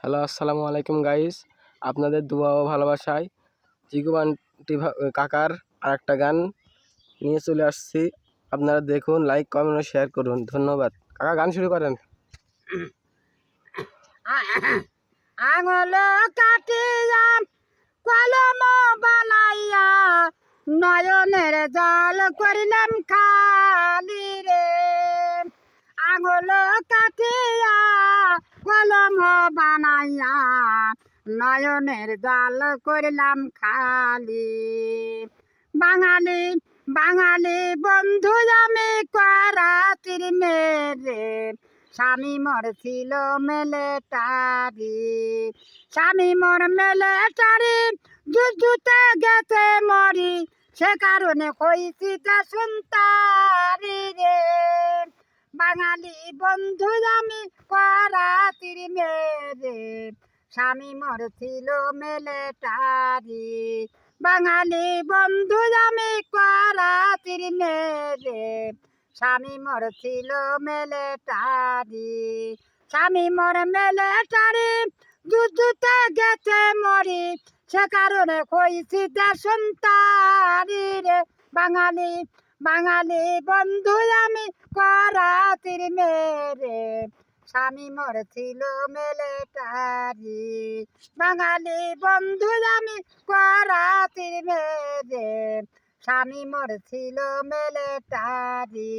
Hello, আসসালামু আলাইকুম guys. আপনাদের দোয়া ও ভালোবাসায় জিগুবান কাকার আরেকটা গান নিয়ে চলে আসছি। আপনারা দেখুন, লাইক কমেন্ট ও শেয়ার করুন। ধন্যবাদ। কাকা, গান শুরু করেন। আঙুল কাটিয়া কলম বানাইয়া নয়নের জল করিলাম খালি রে। আঙুল কাটিয়া কলম বানাইয়া নয়নের জল করিলাম খালি। বাঙালি বাঙালি বন্ধু আমি করাতির মেরে, স্বামী মোর ছিল মিলিটারি। স্বামী মোর মিলিটারি, যুদ্ধতে গেছে মরি, সে কারণে হইছি দেশান্তরি রে। বাঙালি বন্ধু আমি করাতির মেরে, স্বামী মোর ছিল মিলিটারি। বাঙালি বন্ধু আমি করাতির মেরে, স্বামী মোর ছিল মিলিটারি। স্বামী মোর মিলিটারি, যুদ্ধতে গেছে মরি, সে কারণে হইছি দেশান্তরি রে। বাঙালি বাঙালি বন্ধু আমি করাতির মেরে, স্বামী মোর ছিল মিলিটারি। বাঙালি বন্ধু আমি করাতির মেরে, স্বামী মোর ছিল মিলিটারি।